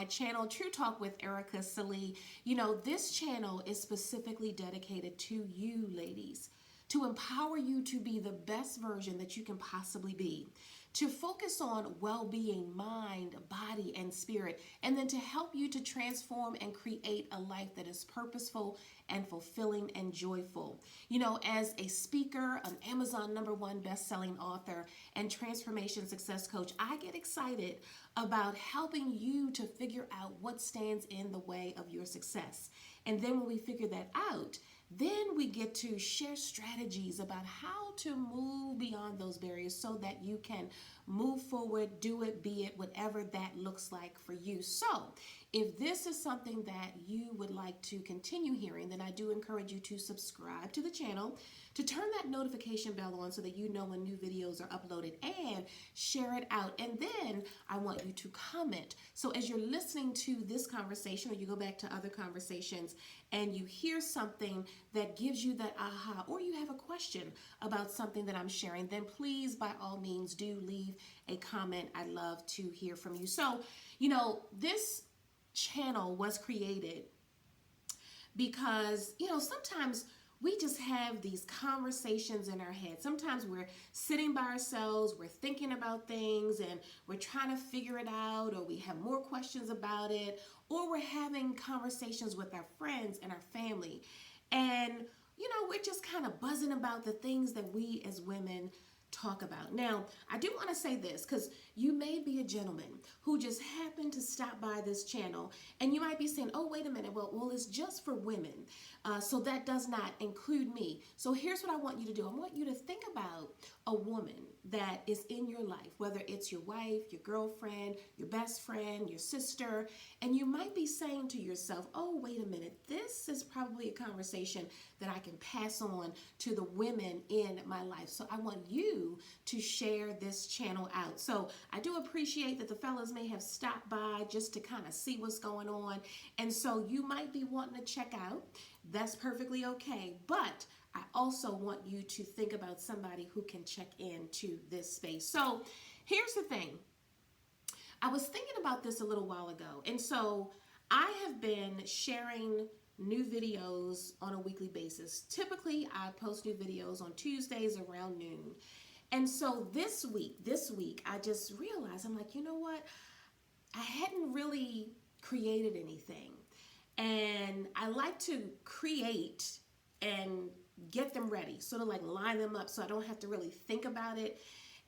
my channel, True Talk with Ericka, Sallee. You know, this channel is specifically dedicated to you, ladies, to empower you to be the best version that you can possibly be, to focus on well-being, mind, body, and spirit, and then to help you to transform and create a life that is purposeful and fulfilling and joyful. You know, as a speaker, an Amazon #1 best-selling author, and transformation success coach, I get excited about helping you to figure out what stands in the way of your success. And then when we figure that out, then we get to share strategies about how to move beyond those barriers so that you can move forward, do it, be it, whatever that looks like for you. So if this is something that you would like to continue hearing, then I do encourage you to subscribe to the channel, to turn that notification bell on so that you know when new videos are uploaded, and share it out. And then I want you to comment. So as you're listening to this conversation, or you go back to other conversations and you hear something that gives you that aha, or you have a question about something that I'm sharing, then please, by all means, do leave a comment. I'd love to hear from you. So, you know, this channel was created because, you know, sometimes we just have these conversations in our head. Sometimes we're sitting by ourselves, we're thinking about things, and we're trying to figure it out, or we have more questions about it, or we're having conversations with our friends and our family. And, you know, we're just kind of buzzing about the things that we as women talk about. Now, I do want to say this, because you may be a gentleman who just happened to stop by this channel, and you might be saying, oh, wait a minute, well, it's just for women, so that does not include me. So here's what I want you to do. I want you to think about a woman that is in your life, whether it's your wife, your girlfriend, your best friend, your sister, and you might be saying to yourself, oh, wait a minute, this is probably a conversation that I can pass on to the women in my life. So I want you to share this channel out. So I do appreciate that the fellas may have stopped by just to kind of see what's going on. And so you might be wanting to check out. That's perfectly okay. But I also want you to think about somebody who can check into this space. So here's the thing. I was thinking about this a little while ago. And so I have been sharing new videos on a weekly basis. Typically, I post new videos on Tuesdays around noon. And so this week, I just realized, I'm like, you know what? I hadn't really created anything. And I like to create and get them ready, sort of like line them up so I don't have to really think about it.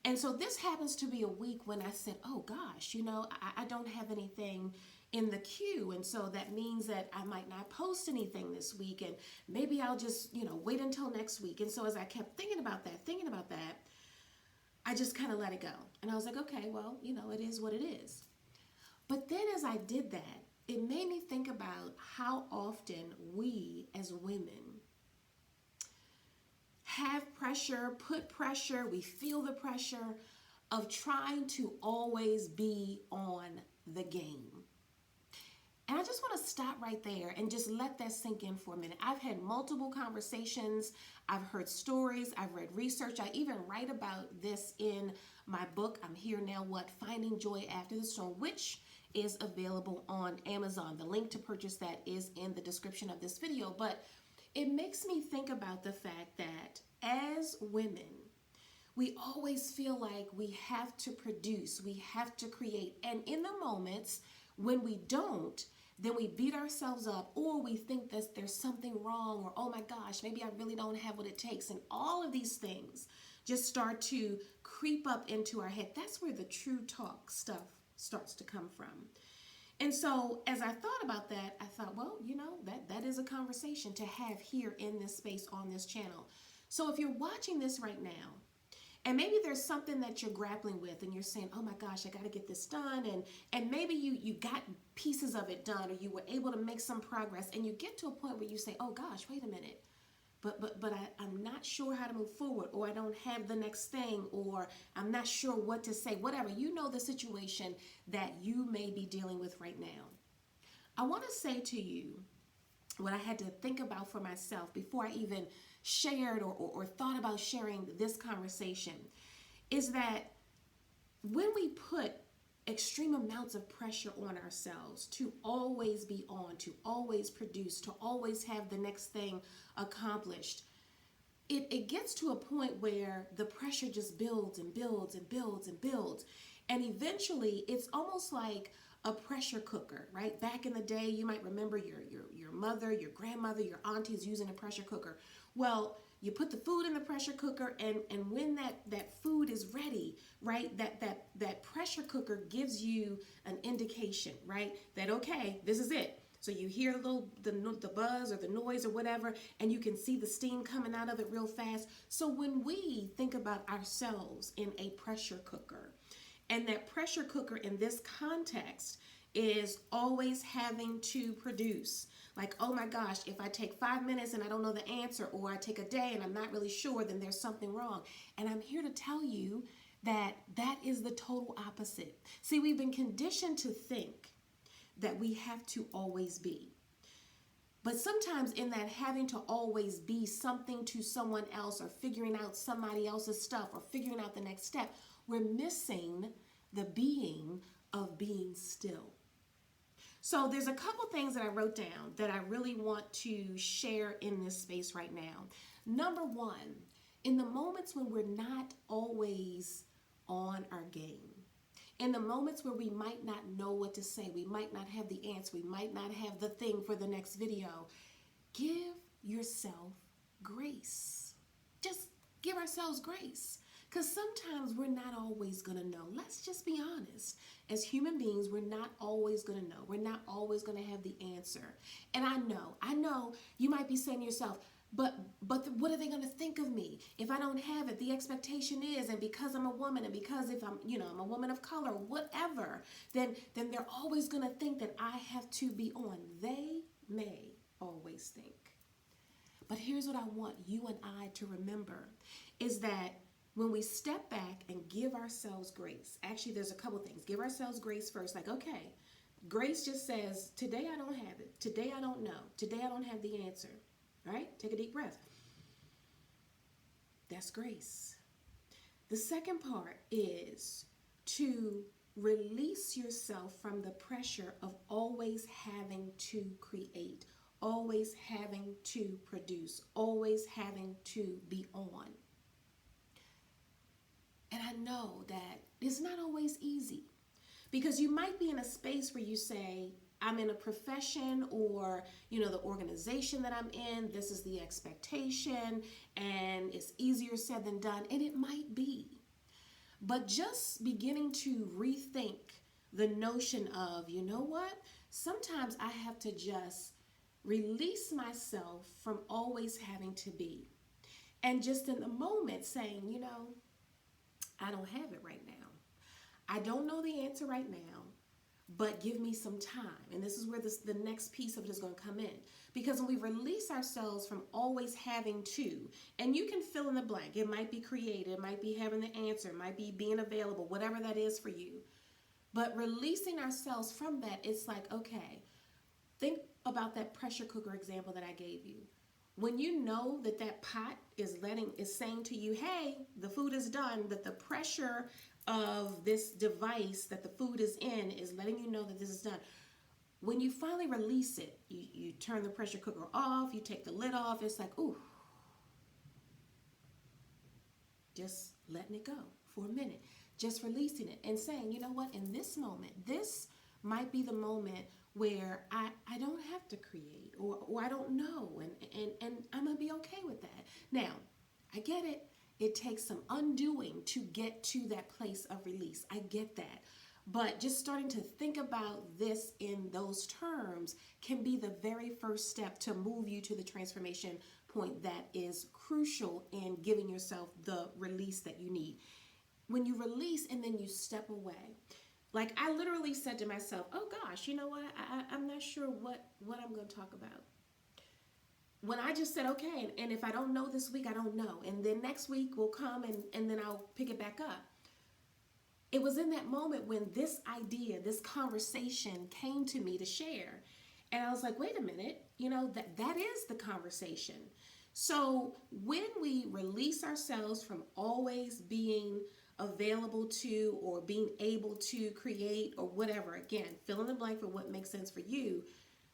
And so this happens to be a week when I said, oh gosh, you know, I don't have anything in the queue. And so that means that I might not post anything this week, and maybe I'll just, you know, wait until next week. And so as I kept thinking about that, I just kind of let it go. And I was like, okay, well, you know, it is what it is. But then as I did that, it made me think about how often we as women have pressure, put pressure, we feel the pressure of trying to always be on the game. And I just want to stop right there and just let that sink in for a minute. I've had multiple conversations. I've heard stories. I've read research. I even write about this in my book, I'm Here Now What? Finding Joy After the Storm, which is available on Amazon. The link to purchase that is in the description of this video. But it makes me think about the fact that as women, we always feel like we have to produce, we have to create. And in the moments when we don't, then we beat ourselves up, or we think that there's something wrong, or oh my gosh, maybe I really don't have what it takes. And all of these things just start to creep up into our head. That's where the true talk stuff starts to come from. And so as I thought about that, I thought, well, you know, that is a conversation to have here in this space on this channel. So if you're watching this right now, and maybe there's something that you're grappling with and you're saying, oh my gosh, I got to get this done. And maybe you got pieces of it done, or you were able to make some progress, and you get to a point where you say, oh gosh, wait a minute. But I'm not sure how to move forward, or I don't have the next thing, or I'm not sure what to say, whatever. You know the situation that you may be dealing with right now. I want to say to you what I had to think about for myself before I even shared or thought about sharing this conversation is that when we put extreme amounts of pressure on ourselves to always be on, to always produce, to always have the next thing accomplished, it gets to a point where the pressure just builds and builds and builds and builds. And eventually it's almost like a pressure cooker, right? Back in the day, you might remember your mother, your grandmother, your aunties using a pressure cooker. Well, you put the food in the pressure cooker, and when that food is ready, right, that pressure cooker gives you an indication, right, that okay, this is it. So you hear the buzz or the noise or whatever, and you can see the steam coming out of it real fast. So when we think about ourselves in a pressure cooker, and that pressure cooker in this context is always having to produce. Like, oh my gosh, if I take 5 minutes and I don't know the answer, or I take a day and I'm not really sure, then there's something wrong. And I'm here to tell you that that is the total opposite. See, we've been conditioned to think that we have to always be. But sometimes in that having to always be something to someone else, or figuring out somebody else's stuff, or figuring out the next step, we're missing the being of being still. So there's a couple things that I wrote down that I really want to share in this space right now. Number one, in the moments when we're not always on our game, in the moments where we might not know what to say, we might not have the answer, we might not have the thing for the next video, give yourself grace. Just give ourselves grace. Because sometimes we're not always going to know. Let's just be honest. As human beings, we're not always going to know. We're not always going to have the answer. And I know you might be saying to yourself, but what are they going to think of me if I don't have it? The expectation is, and because I'm a woman, and because if I'm a woman of color, whatever, then they're always going to think that I have to be on. They may always think. But here's what I want you and I to remember is that when we step back and give ourselves grace, actually there's a couple things. Give ourselves grace first. Like, okay, grace just says, today I don't have it. Today I don't know. Today I don't have the answer. All right? Take a deep breath. That's grace. The second part is to release yourself from the pressure of always having to create, always having to produce, always having to be on. And I know that it's not always easy, because you might be in a space where you say, I'm in a profession, or, the organization that I'm in, this is the expectation, and it's easier said than done. And it might be. But just beginning to rethink the notion of, you know what? Sometimes I have to just release myself from always having to be. And just in the moment saying, I don't have it right now. I don't know the answer right now, but give me some time. And this is where the next piece of it is going to come in. Because when we release ourselves from always having to, and you can fill in the blank. It might be creative, it might be having the answer, it might be being available, whatever that is for you. But releasing ourselves from that, it's like, okay, think about that pressure cooker example that I gave you. When you know that pot is saying to you, hey, the food is done, that the pressure of this device that the food is in is letting you know that this is done. When you finally release it, you turn the pressure cooker off, you take the lid off, it's like, ooh, just letting it go for a minute, just releasing it and saying, you know what, in this moment, this might be the moment where I don't have to create, or I don't know, and I'm going to be okay with that. Now, I get it. It takes some undoing to get to that place of release. I get that. But just starting to think about this in those terms can be the very first step to move you to the transformation point that is crucial in giving yourself the release that you need. When you release and then you step away, like I literally said to myself, oh gosh, you know what? I'm not sure what I'm going to talk about. When I just said, okay, and if I don't know this week, I don't know. And then next week will come and then I'll pick it back up. It was in that moment when this idea, this conversation came to me to share. And I was like, wait a minute, that is the conversation. So when we release ourselves from always being available to or being able to create or whatever. Again, fill in the blank for what makes sense for you.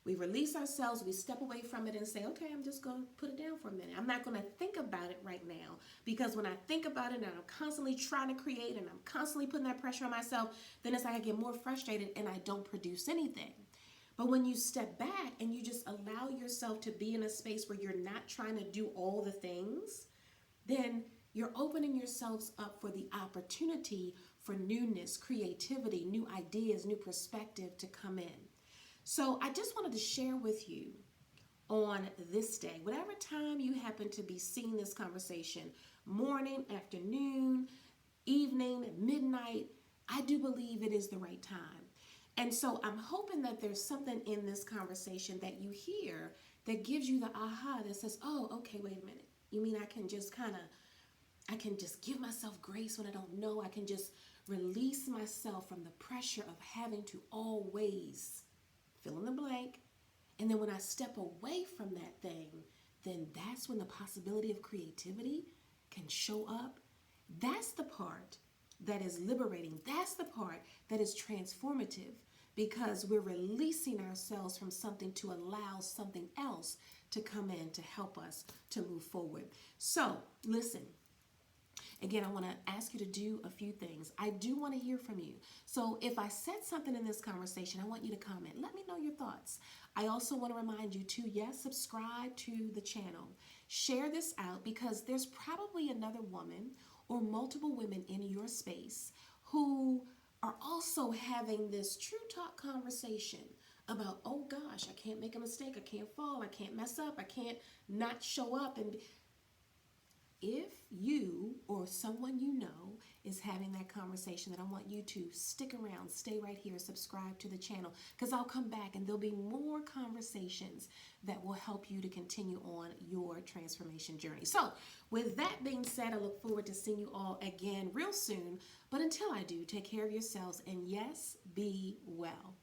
We release ourselves, we step away from it and say, okay, I'm just going to put it down for a minute. I'm not going to think about it right now, because when I think about it and I'm constantly trying to create and I'm constantly putting that pressure on myself, then it's like I get more frustrated and I don't produce anything. But when you step back and you just allow yourself to be in a space where you're not trying to do all the things, then you're opening yourselves up for the opportunity for newness, creativity, new ideas, new perspective to come in. So I just wanted to share with you on this day, whatever time you happen to be seeing this conversation, morning, afternoon, evening, midnight, I do believe it is the right time. And so I'm hoping that there's something in this conversation that you hear that gives you the aha that says, oh, okay, wait a minute. You mean I can just give myself grace when I don't know. I can just release myself from the pressure of having to always fill in the blank. And then when I step away from that thing, then that's when the possibility of creativity can show up. That's the part that is liberating. That's the part that is transformative, because we're releasing ourselves from something to allow something else to come in to help us to move forward. So listen. Again, I want to ask you to do a few things. I do want to hear from you. So if I said something in this conversation, I want you to comment. Let me know your thoughts. I also want to remind you to, yes, subscribe to the channel. Share this out, because there's probably another woman or multiple women in your space who are also having this true talk conversation about, oh gosh, I can't make a mistake. I can't fall. I can't mess up. I can't not show up. And if you or someone you know is having that conversation, then I want you to stick around, stay right here, subscribe to the channel, because I'll come back and there'll be more conversations that will help you to continue on your transformation journey. So with that being said, I look forward to seeing you all again real soon. But until I do, take care of yourselves, and yes, be well.